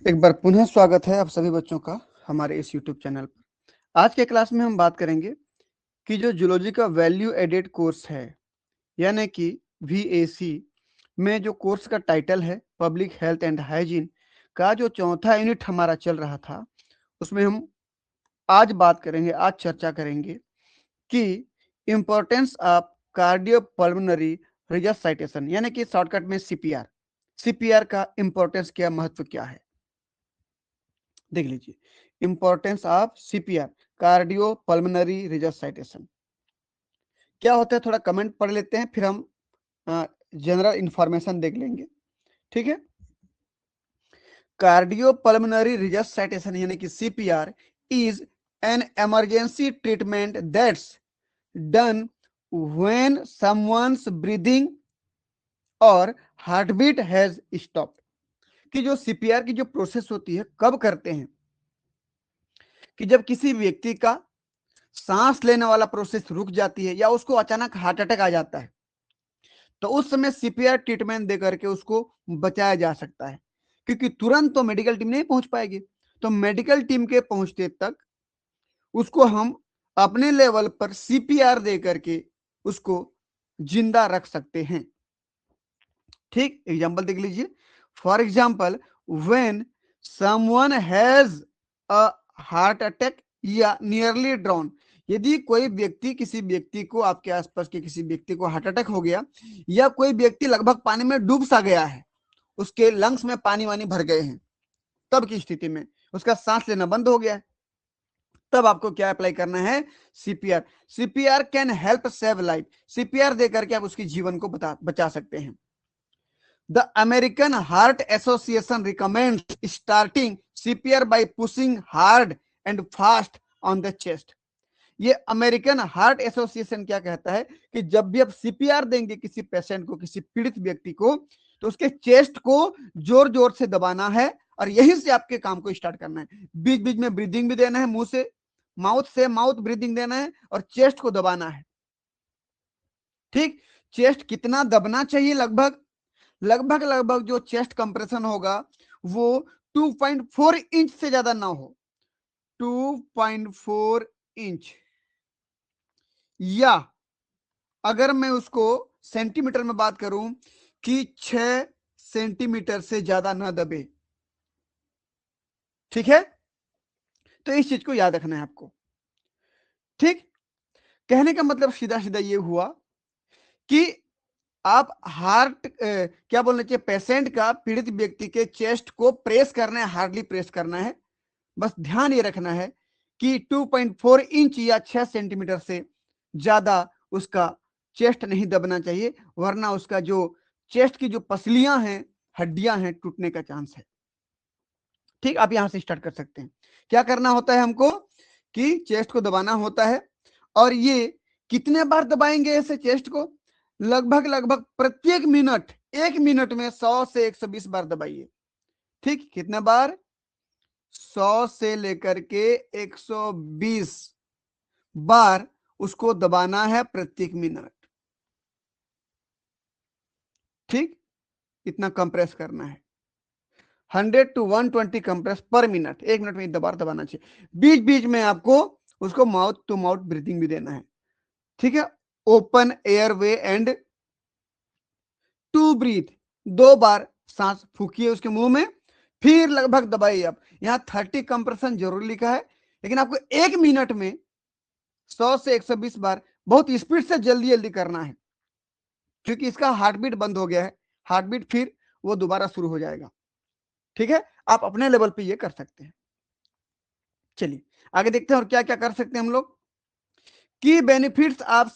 एक बार पुनः स्वागत है आप सभी बच्चों का हमारे इस YouTube चैनल पर। आज के क्लास में हम बात करेंगे कि जो जूलॉजी का वैल्यू एडेड कोर्स है यानी कि VAC में जो कोर्स का टाइटल है पब्लिक हेल्थ एंड हाइजीन का जो चौथा यूनिट हमारा चल रहा था, उसमें हम आज बात करेंगे, आज चर्चा करेंगे कि इम्पोर्टेंस ऑफ कार्डियोपल्मोनरी रिससाइटेशन यानी कि शॉर्टकट में CPR का इम्पोर्टेंस क्या, महत्व क्या है। देख लीजिए, importance of CPR cardio pulmonary resuscitation क्या होता है, थोड़ा कमेंट पढ़ लेते हैं, फिर हम जनरल इंफॉर्मेशन देख लेंगे। ठीक है, कार्डियो पल्मोनरी रिससाइटेशन यानी कि CPR is an emergency treatment that's done when someone's breathing और हार्टबीट हैज स्टॉप्ड। कि जो CPR की जो प्रोसेस होती है कब करते हैं कि जब किसी व्यक्ति का सांस लेने वाला प्रोसेस रुक जाती है या उसको अचानक हार्ट अटैक आ जाता है, तो उस समय CPR ट्रीटमेंट दे करके उसको बचाया जा सकता है, क्योंकि तुरंत तो मेडिकल टीम नहीं पहुंच पाएगी। तो मेडिकल टीम के पहुंचते तक उसको हम अपने लेवल पर CPR दे करके उसको जिंदा रख सकते हैं। ठीक, एग्जाम्पल देख लीजिए। For example, when someone has a heart attack या नियरली ड्राउन, यदि कोई व्यक्ति, किसी व्यक्ति को, आपके आसपास के किसी व्यक्ति को हार्ट अटैक हो गया या कोई व्यक्ति लगभग पानी में डूब सा गया है, उसके लंग्स में पानी वानी भर गए हैं, तब की स्थिति में उसका सांस लेना बंद हो गया है, तब आपको क्या अप्लाई करना है, CPR can help save life. CPR देकर के आप उसके जीवन को बचा सकते हैं। The American Heart Association recommends starting CPR by pushing hard and fast on the chest. ये अमेरिकन हार्ट एसोसिएशन क्या कहता है कि जब भी आप CPR देंगे किसी पेशेंट को, किसी पीड़ित व्यक्ति को, तो उसके चेस्ट को जोर जोर से दबाना है और यहीं से आपके काम को स्टार्ट करना है। बीच बीच में ब्रीदिंग भी देना है, मुंह से माउथ ब्रीदिंग देना है और चेस्ट को दबाना है। ठीक, चेस्ट कितना दबना चाहिए, लगभग लगभग जो चेस्ट कंप्रेशन होगा वो 2.4 इंच से ज्यादा ना हो, 2.4 इंच, या अगर मैं उसको सेंटीमीटर में बात करूं कि 6 सेंटीमीटर से ज्यादा ना दबे। ठीक है, तो इस चीज को याद रखना है आपको। ठीक, कहने का मतलब सीधा सीधा ये हुआ कि आप क्या बोलना चाहिए, पेशेंट का, पीड़ित व्यक्ति के चेस्ट को प्रेस करना है, हार्डली प्रेस करना है। बस ध्यान ये रखना है कि 2.4 इंच या 6 सेंटीमीटर से ज्यादा उसका चेस्ट नहीं दबना चाहिए, वरना उसका जो चेस्ट की जो पसलियां हैं, हड्डियां हैं, टूटने का चांस है। ठीक, आप यहां से स्टार्ट कर सकते हैं। क्या करना होता है हमको कि चेस्ट को दबाना होता है, और ये कितने बार दबाएंगे ऐसे चेस्ट को, लगभग प्रत्येक मिनट, 1 मिनट में 100 से 120 बार दबाइए। ठीक, कितने बार, 100 से लेकर के 120 बार उसको दबाना है प्रत्येक मिनट। ठीक, इतना कंप्रेस करना है, 100 to 120 कंप्रेस पर मिनट, 1 मिनट में इतना बार दबाना चाहिए। बीच बीच में आपको उसको माउथ टू माउथ ब्रीथिंग भी देना है। ठीक है, open airway and two breath, 2 बार सांस फूकिए उसके मुंह में, फिर लगभग दबाइए। आप यहां 30 कंप्रेशन जरूर लिखा है, लेकिन आपको 1 मिनट में 100 से 120 बार बहुत स्पीड से जल्दी जल्दी करना है, क्योंकि इसका हार्ट बीट बंद हो गया है। हार्ट बीट फिर वो दोबारा शुरू हो जाएगा। ठीक है, आप अपने लेवल पे ये कर सकते हैं। चलिए आगे देखते हैं और क्या क्या कर सकते हैं हम लोग। की बेनिफिट्स ऑफ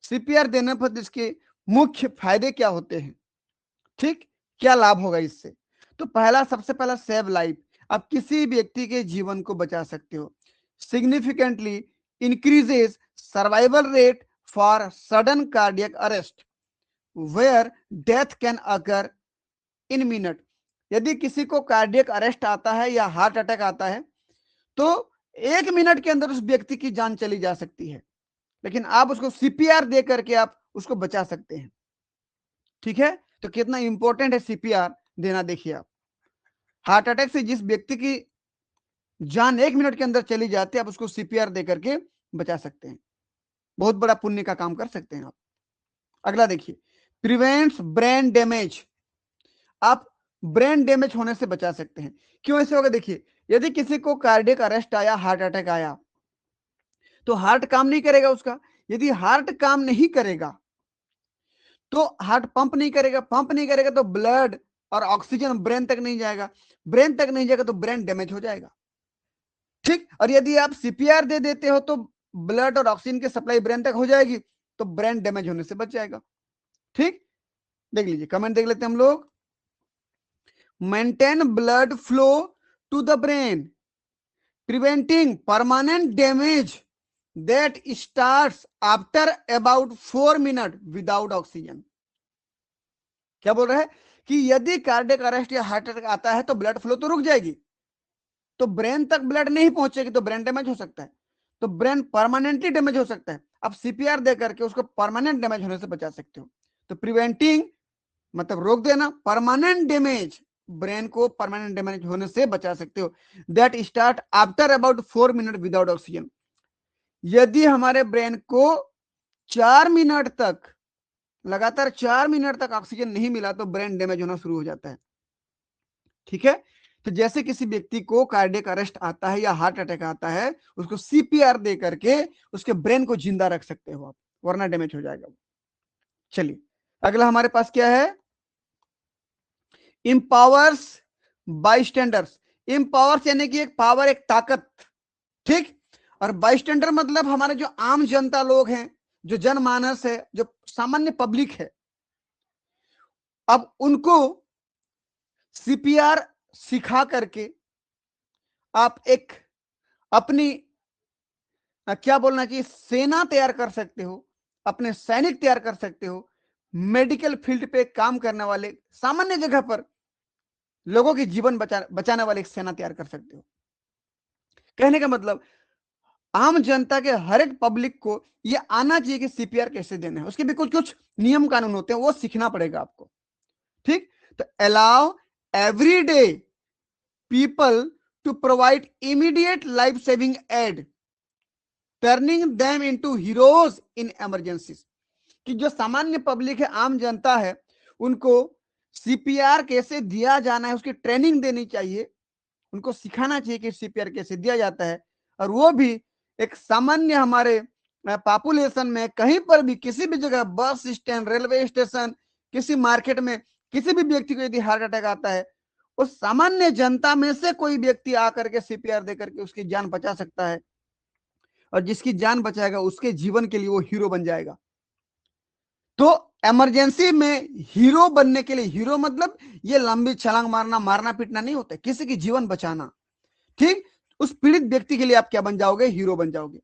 CPR देने पर इसके मुख्य फायदे क्या होते हैं। ठीक, क्या लाभ होगा इससे। तो पहला, सबसे पहला, सेव लाइफ, आप किसी व्यक्ति के जीवन को बचा सकते हो। Significantly increases survival rate for sudden cardiac arrest where death can occur in minute. यदि किसी को कार्डियक अरेस्ट आता है या हार्ट अटैक आता है, तो 1 मिनट के अंदर उस व्यक्ति की जान चली जा सकती है, लेकिन आप उसको CPR दे करके आप उसको बचा सकते हैं। ठीक है, तो कितना इंपॉर्टेंट है CPR देना, देखिए आप। हार्ट अटैक से जिस व्यक्ति की जान 1 मिनट के अंदर चली जाती है, आप उसको सीपीआर दे करके बचा सकते हैं। बहुत बड़ा पुण्य का काम कर सकते हैं आप। अगला देखिए, प्रिवेंट्स ब्रेन डैमेज। आप ब्रेन डैमेज होने से बचा सकते हैं। क्यों ऐसे होगा? देखिए, यदि किसी को कार्डियक अरेस्ट आया, हार्ट अटैक आया, तो हार्ट काम नहीं करेगा उसका। यदि हार्ट काम नहीं करेगा तो हार्ट पंप नहीं करेगा, पंप नहीं करेगा तो ब्लड और ऑक्सीजन ब्रेन तक नहीं जाएगा, ब्रेन तक नहीं जाएगा तो ब्रेन डैमेज हो जाएगा। ठीक। और यदि आप सीपीआर दे देते हो तो ब्लड और ऑक्सीजन की सप्लाई ब्रेन तक हो जाएगी, तो ब्रेन डैमेज होने से बच जाएगा। ठीक, देख लीजिए, कमेंट देख लेते हैं हम लोग। Maintain blood flow to the brain, preventing permanent damage that starts after about 4 minute without oxygen. क्या बोल रहा है कि यदि कार्डियक अरेस्ट या हार्ट अटैक आता है तो ब्लड फ्लो तो रुक जाएगी, तो ब्रेन तक ब्लड नहीं पहुंचेगी, तो ब्रेन डैमेज हो सकता है, तो ब्रेन परमानेंटली डैमेज हो सकता है। आप सीपीआर दे करके उसको परमानेंट डैमेज होने से बचा सकते हो। तो प्रिवेंटिंग मतलब रोक देना, परमानेंट डैमेज, ब्रेन को परमानेंट डैमेज होने से बचा सकते हो। That start after about 4 minute without oxygen. यदि हमारे ब्रेन को 4 मिनट तक, लगातार 4 मिनट तक ऑक्सीजन नहीं मिला तो ब्रेन डैमेज होना शुरू हो जाता है। ठीक है, तो जैसे किसी व्यक्ति को कार्डियक अरेस्ट आता है या हार्ट अटैक आता है, उसको सीपीआर दे करके उसके ब्रेन को जिंदा रख सकते हो आप, वरना डैमेज हो जाएगा। चलिए, अगला हमारे पास क्या है? इंपावर्स बाइस्टैंडर्स। इंपावर्स यानी कि एक पावर, एक ताकत। ठीक। और बाइस्टैंडर मतलब हमारे जो आम जनता लोग हैं, जो जनमानस है, जो सामान्य पब्लिक है, अब उनको सीपीआर सिखा करके आप एक अपनी क्या बोलना चाहिए, सेना तैयार कर सकते हो, अपने सैनिक तैयार कर सकते हो, मेडिकल फील्ड पे काम करने वाले, सामान्य जगह पर लोगों की जीवन बचाने वाले एक सेना तैयार कर सकते हो। कहने का मतलब, आम जनता के हर एक पब्लिक को ये आना चाहिए कि सीपीआर कैसे देना है। उसके भी कुछ कुछ नियम कानून होते हैं, वो सीखना पड़ेगा आपको। ठीक। तो allow everyday people to provide immediate life saving aid, turning them into heroes in emergencies. कि जो सामान्य पब्लिक है, आम जनता है, उनको सीपीआर कैसे दिया जाना है उसकी ट्रेनिंग देनी चाहिए, उनको सिखाना चाहिए कि सीपीआर कैसे दिया जाता है। और वो भी एक सामान्य हमारे पॉपुलेशन में कहीं पर भी, किसी भी जगह, बस स्टैंड, रेलवे स्टेशन, किसी मार्केट में, किसी भी व्यक्ति को यदि हार्ट अटैक आता है, उस सामान्य जनता में से कोई व्यक्ति आकर के सीपीआर देकर के उसकी जान बचा सकता है, और जिसकी जान बचाएगा उसके जीवन के लिए वो हीरो बन जाएगा। तो इमरजेंसी में हीरो बनने के लिए, हीरो मतलब ये लंबी छलांग मारना, मारना पीटना नहीं होता, किसी की जीवन बचाना। ठीक। उस पीड़ित व्यक्ति के लिए आप क्या बन जाओगे? हीरो बन जाओगे।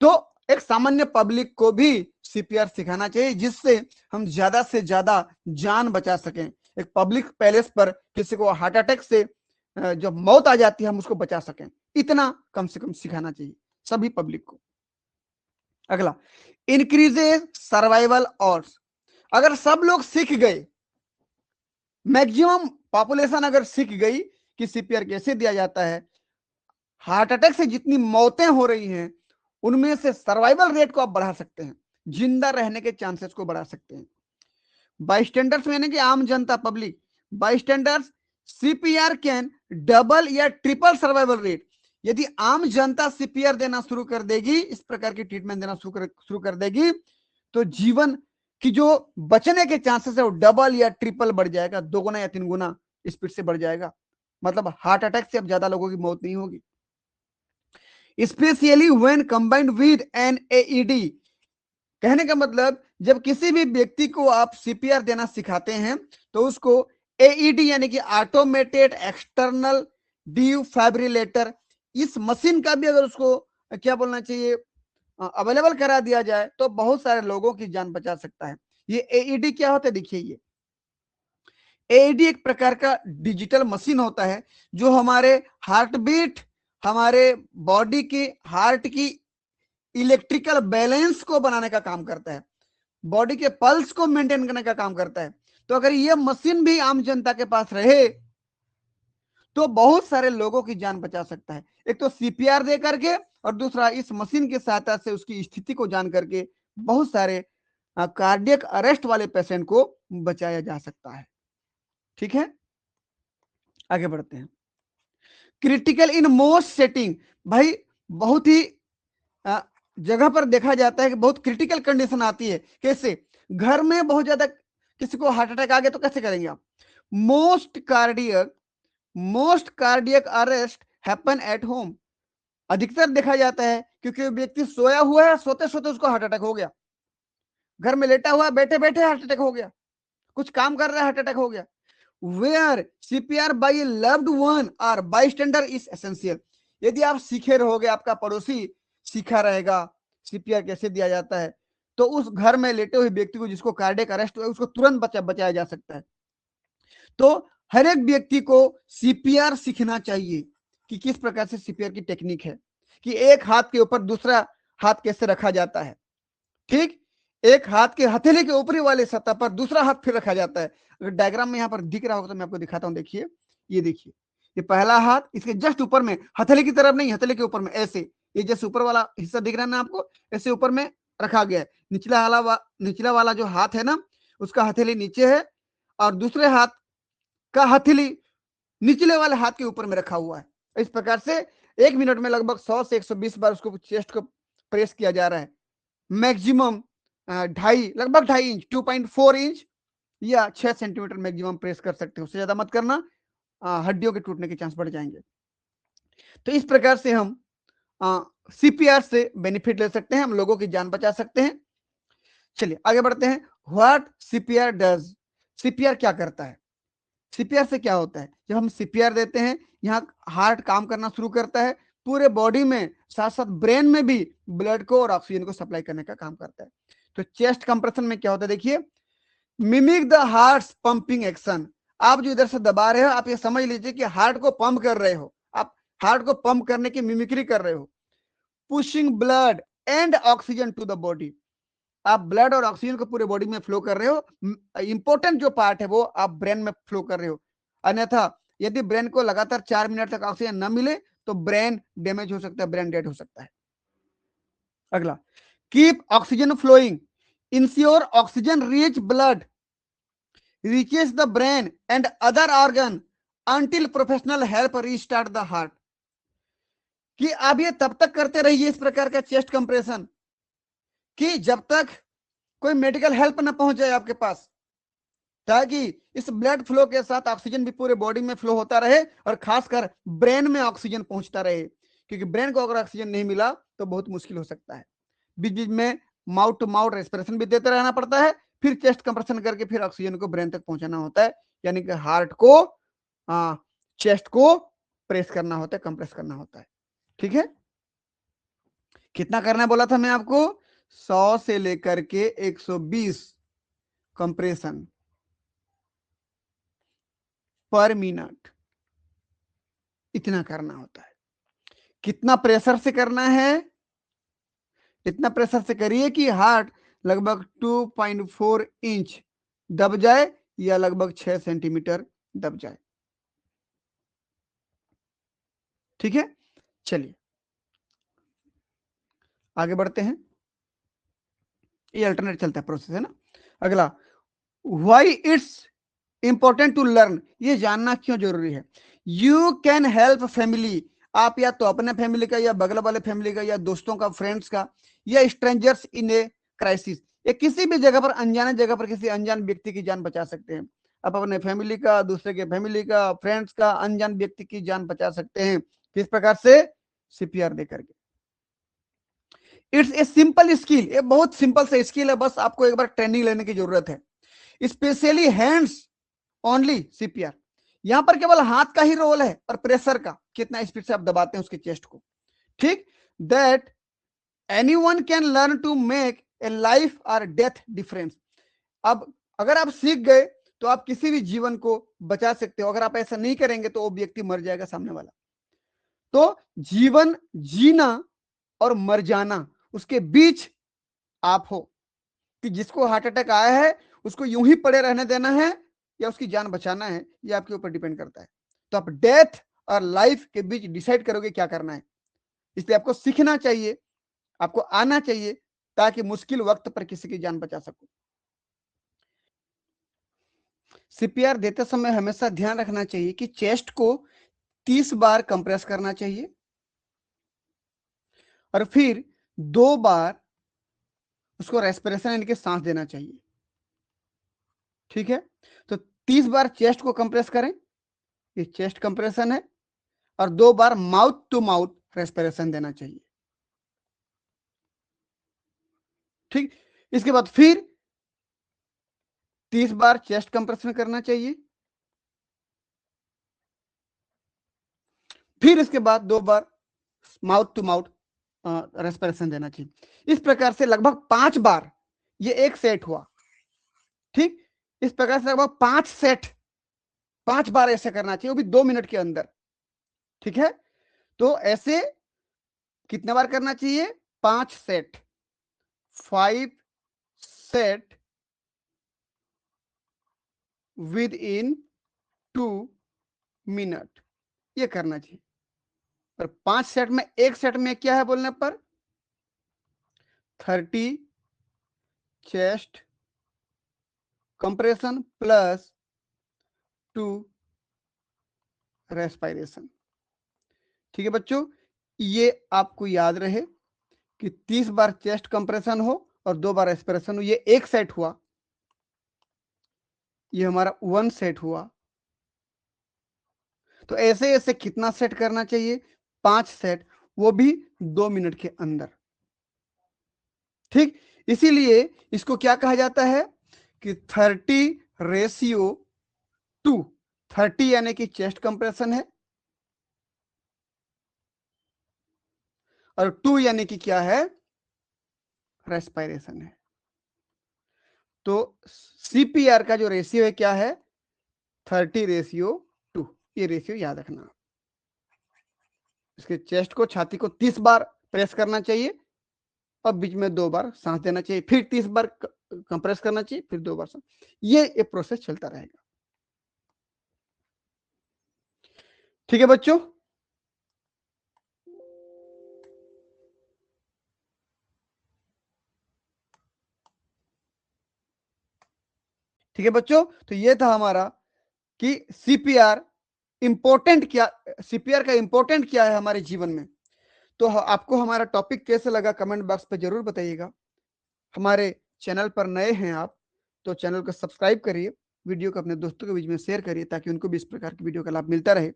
तो एक सामान्य पब्लिक को भी सीपीआर सिखाना चाहिए, जिससे हम ज्यादा से ज्यादा जान बचा सकें। एक पब्लिक पैलेस पर किसी को हार्ट अटैक से जब मौत आ जाती है, हम उसको बचा सकें, इतना कम से कम सिखाना चाहिए सभी पब्लिक को। अगला, इंक्रीजेज सर्वाइवल ऑड्स। अगर सब लोग सीख गए, मैक्सिमम पॉपुलेशन अगर सीख गई कि सीपीआर कैसे दिया जाता है, हार्ट अटैक से जितनी मौतें हो रही हैं उनमें से सर्वाइवल रेट को आप बढ़ा सकते हैं, जिंदा रहने के चांसेस को बढ़ा सकते हैं। बाइस्टैंडर्स यानी कि आम जनता, पब्लिक, बाइस्टैंडर्स, सीपीआर कैन डबल या ट्रिपल सर्वाइवल रेट। यदि आम जनता सीपीआर देना शुरू कर देगी, इस प्रकार की ट्रीटमेंट देना शुरू कर देगी, तो जीवन की जो बचने के चांसेस है वो डबल या ट्रिपल बढ़ जाएगा, 2 गुना या 3 गुना स्पीड से बढ़ जाएगा। मतलब हार्ट अटैक से अब ज्यादा लोगों की मौत नहीं होगी। Specially when combined with an AED. कहने का मतलब, जब किसी भी व्यक्ति को आप सीपीआर देना सिखाते हैं तो उसको एईडी यानी कि ऑटोमेटेड एक्सटर्नल डिफाइब्रिलेटर, इस मशीन का भी अगर उसको क्या बोलना चाहिए, अवेलेबल करा दिया जाए तो बहुत सारे लोगों की जान बचा सकता है। ये एईडी क्या होता है? देखिए, ये एईडी एक प्रकार का डिजिटल मशीन होता है जो हमारे हार्ट बीट, हमारे बॉडी की, हार्ट की इलेक्ट्रिकल बैलेंस को बनाने का काम करता है, बॉडी के पल्स को मेंटेन करने का काम करता है। तो अगर ये मशीन भी आम जनता के पास रहे तो बहुत सारे लोगों की जान बचा सकता है। एक तो सीपीआर दे करके, और दूसरा इस मशीन की सहायता से उसकी स्थिति को जान करके बहुत सारे कार्डियक अरेस्ट वाले पेशेंट को बचाया जा सकता है। ठीक है, आगे बढ़ते हैं। क्रिटिकल इन मोस्ट सेटिंग, भाई बहुत ही जगह पर देखा जाता है कि बहुत क्रिटिकल कंडीशन आती है। कैसे? घर में बहुत ज्यादा किसी को हार्ट अटैक आ गया तो कैसे करेंगे आप? Most cardiac arrest happen at home. अधिकतर देखा जाता है क्योंकि व्यक्ति सोया हुआ है, सोते सोते उसको हार्ट अटैक हो गया, घर में लेटा हुआ है, बैठे बैठे हार्ट अटैक हो गया, कुछ काम कर रहा है हार्ट अटैक हो गया। Where CPR by a loved one और बाईस्टैंडर इज एसेंशियल। यदि आप सीखे रहोगे, आपका पड़ोसी सीखा रहेगा सीपीआर कैसे दिया जाता है, तो उस घर में लेटे हुए व्यक्ति को जिसको कार्डियक अरेस्ट हुआ उसको तुरंत बचाया जा सकता है। तो हर एक व्यक्ति को सीपीआर सीखना चाहिए कि किस प्रकार से सीपीआर की टेक्निक है, कि एक हाथ के ऊपर दूसरा हाथ कैसे रखा जाता है। ठीक, एक हाथ के हथेली के ऊपरी वाले सतह पर दूसरा हाथ फिर रखा जाता है। अगर डायग्राम में यहाँ पर दिख रहा होगा तो मैं आपको दिखाता हूँ। देखिए, ये देखिए, ये पहला हाथ इसके जस्ट ऊपर में, हथेली की तरफ नहीं, हथेली के ऊपर में ऐसे, ये जैसे ऊपर वाला हिस्सा दिख रहा है ना आपको, ऐसे ऊपर में रखा गया है। निचला वाला जो हाथ है ना, उसका हथेली नीचे है, और दूसरे हाथ का हथेली निचले वाले हाथ के ऊपर में रखा हुआ है। इस प्रकार से 1 मिनट में लगभग 100 से 120 बार उसको चेस्ट को प्रेस किया जा रहा है। मैक्सिमम 2.5 लगभग 2.5 इंच 2.4 इंच या 6 सेंटीमीटर मैक्सिमम प्रेस कर सकते हो, उससे ज्यादा मत करना, हड्डियों के टूटने के चांस बढ़ जाएंगे। तो इस प्रकार से हम सीपीआर से बेनिफिट ले सकते हैं, हम लोगों की जान बचा सकते हैं। चलिए आगे बढ़ते हैं। व्हाट सीपीआर डज, सीपीआर क्या करता है? सीपीआर से क्या होता है? जब हम सीपीआर देते हैं, यहाँ हार्ट काम करना शुरू करता है, पूरे बॉडी में साथ साथ ब्रेन में भी ब्लड को और ऑक्सीजन को सप्लाई करने का काम करता है। तो चेस्ट कंप्रेशन में क्या होता है? देखिए, mimic the heart pumping action. आप जो इधर से दबा रहे हो, आप ये समझ लीजिए कि हार्ट को पंप कर रहे हो, आप हार्ट को पंप करने की मिमिक्री कर रहे हो। Pushing blood and oxygen to the body, आप ब्लड और ऑक्सीजन को पूरे बॉडी में फ्लो कर रहे हो। इंपॉर्टेंट जो पार्ट है वो आप ब्रेन में फ्लो कर रहे हो। अन्यथा यदि ब्रेन को लगातार 4 मिनट तक ऑक्सीजन न मिले तो ब्रेन डैमेज हो सकता है, ब्रेन डेड हो सकता है। अगला, keep oxygen flowing, ensure oxygen reach blood reaches the brain and other organ until professional help restart the heart. कि आप ये तब तक करते रहिए इस प्रकार का चेस्ट कंप्रेशन कि जब तक कोई मेडिकल हेल्प ना पहुंच जाए आपके पास, ताकि इस ब्लड फ्लो के साथ ऑक्सीजन भी पूरे बॉडी में फ्लो होता रहे और खासकर ब्रेन में ऑक्सीजन पहुंचता रहे। क्योंकि ब्रेन को अगर ऑक्सीजन नहीं मिला तो बहुत मुश्किल हो सकता है। बीच बीच में माउथ टू माउथ रेस्पिरेशन भी देते रहना पड़ता है, फिर चेस्ट कंप्रेशन करके फिर ऑक्सीजन को ब्रेन तक पहुंचाना होता है, यानी कि हार्ट को चेस्ट को प्रेस करना होता है, कंप्रेस करना होता है। ठीक है, कितना करना बोला था मैं आपको? 100 से लेकर के 120 कंप्रेशन पर मिनट, इतना करना होता है। कितना प्रेशर से करना है? इतना प्रेशर से करिए कि हार्ट लगभग 2.4 इंच दब जाए या लगभग 6 सेंटीमीटर दब जाए। ठीक है, चलिए आगे बढ़ते हैं। ये अल्टरनेट चलता है प्रोसेस है ना। अगला, why it's important to learn, ये जानना क्यों जरूरी है? यू कैन हेल्प फैमिली, आप या तो अपने फैमिली का या बगल वाले फैमिली का या दोस्तों का, फ्रेंड्स का, या स्ट्रेंजर्स इन ए क्राइसिस, या किसी भी जगह पर, अनजाने जगह पर किसी अनजान व्यक्ति की जान बचा सकते हैं। आप अपने फैमिली का, दूसरे के फैमिली का, फ्रेंड्स का, अनजान व्यक्ति की जान बचा सकते हैं। किस प्रकार से? सीपीआर देकर के। इट्स ए सिंपल स्किल, ये बहुत सिंपल सा स्किल है, बस आपको एक बार ट्रेनिंग लेने की जरूरत है। स्पेशली हैंड्स ओनली सीपीआर, यहां पर केवल हाथ का ही रोल है और प्रेशर का, कितना स्पीड से आप दबाते हैं उसके चेस्ट को। ठीक, that anyone can learn to make a life और डेथ डिफरेंस। अब अगर आप सीख गए तो आप किसी भी जीवन को बचा सकते हो, अगर आप ऐसा नहीं करेंगे तो वो व्यक्ति मर जाएगा सामने वाला। तो जीवन जीना और मर जाना, उसके बीच आप हो, कि जिसको हार्ट अटैक आया है उसको यूं ही पड़े रहने देना है या उसकी जान बचाना है, ये आपके ऊपर डिपेंड करता है। तो आप डेथ और लाइफ के बीच डिसाइड करोगे क्या करना है। इसलिए आपको सीखना चाहिए, आपको आना चाहिए, ताकि मुश्किल वक्त पर किसी की जान बचा सको। सीपीआर देते समय हमेशा ध्यान रखना चाहिए कि चेस्ट को 30 बार कंप्रेस करना चाहिए और फिर 2 बार उसको रेस्पिरेशन यानी कि सांस देना चाहिए। ठीक है, तो 30 बार चेस्ट को कंप्रेस करें, ये चेस्ट कंप्रेशन है, और 2 बार माउथ टू माउथ रेस्पिरेशन देना चाहिए। ठीक, इसके बाद फिर 30 बार चेस्ट कंप्रेशन करना चाहिए, फिर इसके बाद 2 बार माउथ टू माउथ रेस्पिरेशन देना चाहिए। इस प्रकार से लगभग 5 बार, ये एक सेट हुआ। ठीक, इस प्रकार से लगभग 5 सेट, 5 बार ऐसे करना चाहिए, वो भी 2 मिनट के अंदर। ठीक है, तो ऐसे कितने बार करना चाहिए? 5 set, 5 set with in 2 minute, ये करना चाहिए। और 5 सेट में, एक सेट में क्या है बोलने पर 30 चेस्ट कंप्रेशन प्लस 2 रेस्पिरेशन। ठीक है बच्चों, ये आपको याद रहे कि 30 बार चेस्ट कंप्रेशन हो और 2 बार रेस्पिरेशन हो, ये एक सेट हुआ, ये हमारा 1 सेट हुआ। तो ऐसे ऐसे कितना सेट करना चाहिए? 5 सेट, वो भी 2 मिनट के अंदर। ठीक, इसीलिए इसको क्या कहा जाता है कि 30:2। 30 यानी कि चेस्ट कंप्रेशन है और 2 यानी कि क्या है? रेस्पिरेशन है। तो सीपीआर का जो रेशियो है क्या है? 30:2। ये रेशियो याद रखना। इसके चेस्ट को, छाती को 30 बार प्रेस करना चाहिए और बीच में 2 बार सांस देना चाहिए, फिर 30 बार कंप्रेस करना चाहिए, फिर 2 बार सांस। ये प्रोसेस चलता रहेगा। ठीक है बच्चों, ठीक है बच्चों, तो ये था हमारा कि सीपीआर इंपॉर्टेंट क्या, सीपीआर का इंपॉर्टेंट क्या है हमारे जीवन में। तो आपको हमारा टॉपिक कैसे लगा कमेंट बॉक्स पे जरूर बताइएगा। हमारे चैनल पर नए हैं आप, तो चैनल को सब्सक्राइब करिए, वीडियो को अपने दोस्तों के बीच में शेयर करिए ताकि उनको भी इस प्रकार की वीडियो का लाभ मिलता रहे।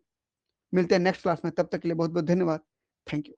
मिलते हैं नेक्स्ट क्लास में, तब तक के लिए बहुत बहुत धन्यवाद। Thank you.